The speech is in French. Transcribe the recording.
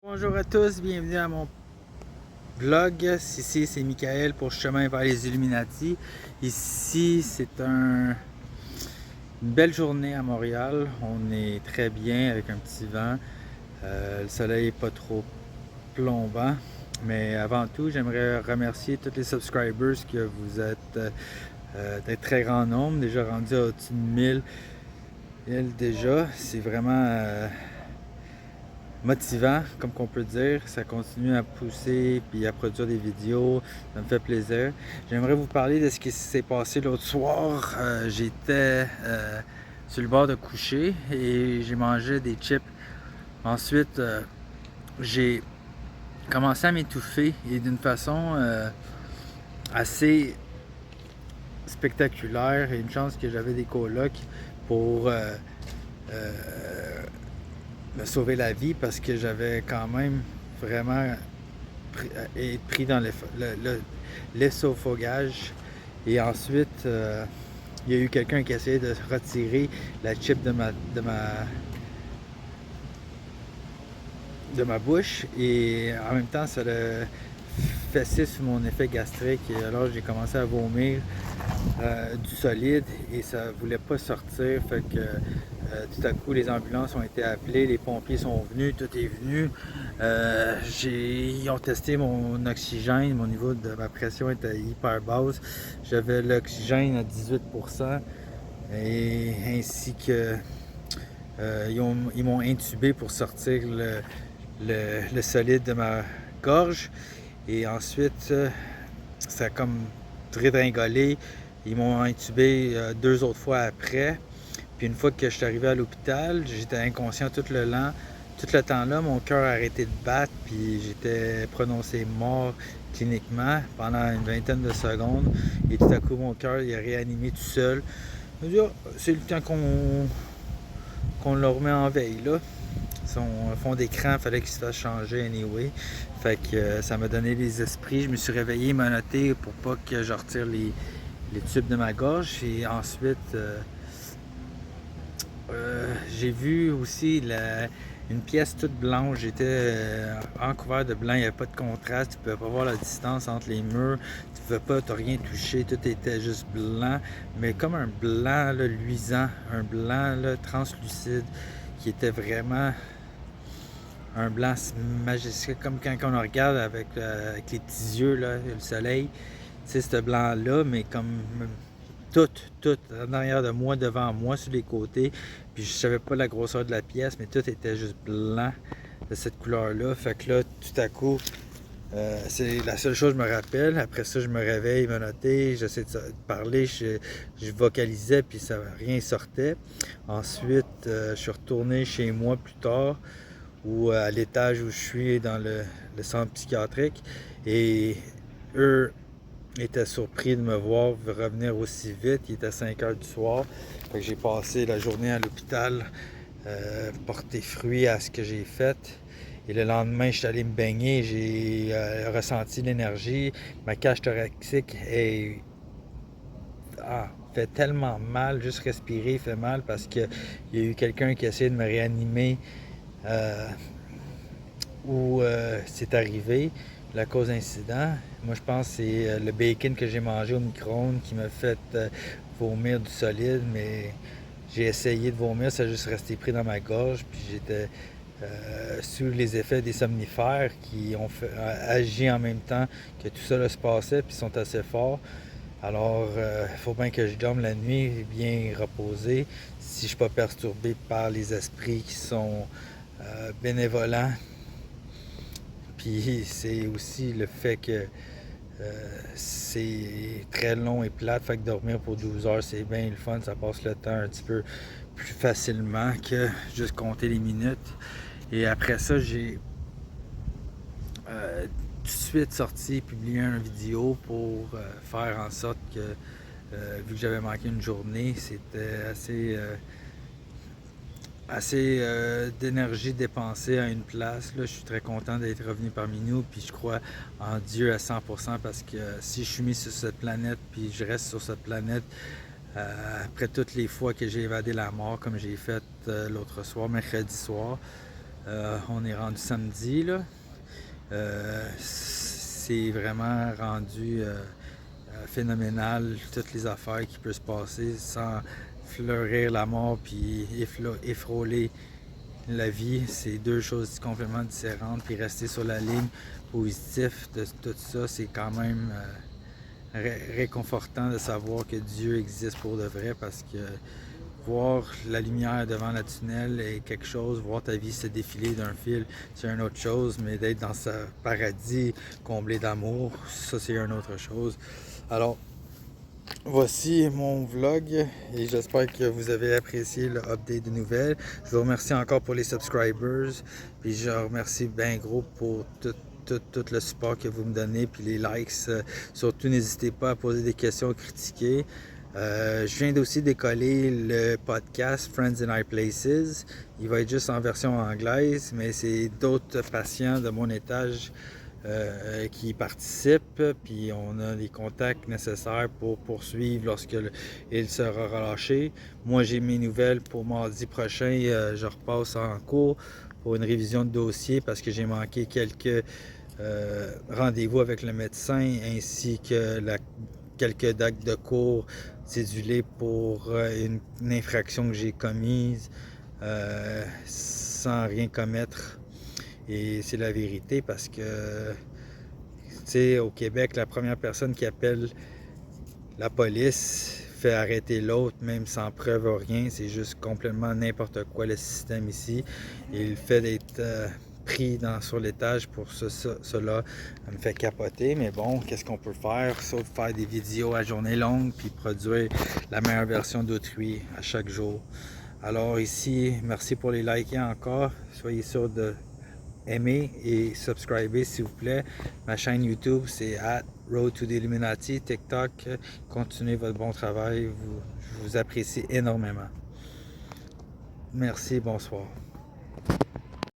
Bonjour à tous, bienvenue à mon vlog. Ici c'est Michael pour Chemin vers les Illuminati. Ici c'est une belle journée à Montréal. On est très bien avec un petit vent. Le soleil n'est pas trop plombant. Mais avant tout, j'aimerais remercier tous les subscribers que vous êtes d'un très grand nombre, déjà rendu au-dessus de 1000 déjà. C'est vraiment motivant, comme qu'on peut dire. Ça continue à pousser puis à produire des vidéos. Ça me fait plaisir. J'aimerais vous parler de ce qui s'est passé l'autre soir. J'étais sur le bord de coucher et j'ai mangé des chips. Ensuite, j'ai commencé à m'étouffer et d'une façon assez spectaculaire. Et une chance que j'avais des colocs pour me sauver la vie parce que j'avais quand même vraiment pris dans l'essophagage. Et ensuite, il y a eu quelqu'un qui a essayé de retirer la chip de ma bouche et en même temps, ça a fessé sur mon effet gastrique. Et alors, j'ai commencé à vomir du solide et ça voulait pas sortir. Fait que tout à coup, les ambulances ont été appelées, les pompiers sont venus, tout est venu. Ils ont testé mon oxygène, mon niveau de ma pression était hyper basse. J'avais l'oxygène à 18% et ainsi que ils m'ont intubé pour sortir le solide de ma gorge. Et ensuite, ça a comme redringolé. Ils m'ont intubé 2 autres fois après. Puis une fois que je suis arrivé à l'hôpital, j'étais inconscient tout le temps-là, mon cœur a arrêté de battre, puis j'étais prononcé mort cliniquement pendant une vingtaine de secondes. Et tout à coup, mon cœur il a réanimé tout seul. Je me dis, oh, c'est le temps qu'on le remet en veille, là. Son fond d'écran, il fallait qu'il se fasse changer anyway. Fait que ça m'a donné les esprits. Je me suis réveillé, menotté pour pas que je retire les tubes de ma gorge. Et ensuite, j'ai vu aussi une pièce toute blanche. J'étais recouvert de blanc, il n'y avait pas de contraste, tu ne pouvais pas voir la distance entre les murs, tu ne pouvais pas rien toucher, tout était juste blanc, mais comme un blanc là, luisant, un blanc là, translucide, qui était vraiment un blanc majestique, comme quand on regarde avec les petits yeux, là, le soleil, tu sais, ce blanc-là, mais comme tout en arrière de moi, devant moi, sur les côtés. Puis je savais pas la grosseur de la pièce, mais tout était juste blanc de cette couleur-là. Fait que là, tout à coup, c'est la seule chose que je me rappelle. Après ça, je me réveille, me notais, j'essaie de parler, je vocalisais, puis ça rien sortait. Ensuite, je suis retourné chez moi plus tard, ou à l'étage où je suis dans le centre psychiatrique. Et eux étaient surpris de me voir revenir aussi vite. Il était 5 heures du soir. Fait que j'ai passé la journée à l'hôpital, porter fruit à ce que j'ai fait. Et le lendemain, je suis allé me baigner, j'ai ressenti l'énergie. Ma cage thoracique fait tellement mal, juste respirer fait mal parce qu'il y a eu quelqu'un qui a essayé de me réanimer où c'est arrivé, la cause d'incident. Moi, je pense que c'est le bacon que j'ai mangé au micro-ondes qui m'a fait vomir du solide, mais j'ai essayé de vomir, ça a juste resté pris dans ma gorge, puis j'étais sous les effets des somnifères qui ont agi en même temps que tout ça là, se passait, puis sont assez forts. Alors, il faut bien que je dorme la nuit bien reposé, si je ne suis pas perturbé par les esprits qui sont bénévolents. Puis c'est aussi le fait que c'est très long et plate, fait que dormir pour 12 heures c'est bien le fun, ça passe le temps un petit peu plus facilement que juste compter les minutes. Et après ça, j'ai tout de suite sorti, publié une vidéo pour faire en sorte que, vu que j'avais manqué une journée, c'était assez d'énergie dépensée à une place. Là, je suis très content d'être revenu parmi nous, puis je crois en Dieu à 100% parce que si je suis mis sur cette planète, puis je reste sur cette planète, après toutes les fois que j'ai évadé la mort, comme j'ai fait l'autre soir, mercredi soir, On est rendu samedi, là. C'est vraiment rendu phénoménal, toutes les affaires qui peuvent se passer sans fleurir la mort puis effrôler la vie. C'est deux choses complètement différentes. Puis rester sur la ligne positive de tout ça, c'est quand même réconfortant de savoir que Dieu existe pour de vrai, parce que voir la lumière devant le tunnel est quelque chose, voir ta vie se défiler d'un fil, c'est une autre chose, mais d'être dans ce paradis comblé d'amour, ça c'est une autre chose. Alors, voici mon vlog et j'espère que vous avez apprécié le update de nouvelles. Je vous remercie encore pour les subscribers, puis je remercie bien gros pour tout le support que vous me donnez, puis les likes. Surtout, n'hésitez pas à poser des questions, critiquer. Je viens aussi décoller le podcast Friends in High Places. Il va être juste en version anglaise, mais c'est d'autres patients de mon étage qui participent, puis on a les contacts nécessaires pour poursuivre il sera relâché. Moi, j'ai mes nouvelles pour mardi prochain. Je repasse en cours pour une révision de dossier parce que j'ai manqué quelques rendez-vous avec le médecin, ainsi que quelques dates de cours cédulées pour une infraction que j'ai commise sans rien commettre. Et c'est la vérité, parce que, tu sais, au Québec, la première personne qui appelle la police fait arrêter l'autre, même sans preuve ou rien. C'est juste complètement n'importe quoi, le système ici. Et le fait d'être pris sur l'étage pour cela me fait capoter. Mais bon, qu'est-ce qu'on peut faire, sauf faire des vidéos à journée longue puis produire la meilleure version d'autrui à chaque jour. Alors ici, merci pour les liker encore. Soyez sûrs de aimer et subscriber, s'il vous plaît. Ma chaîne YouTube, c'est @Road to the Illuminati. TikTok, continuez votre bon travail. Je vous apprécie énormément. Merci, bonsoir.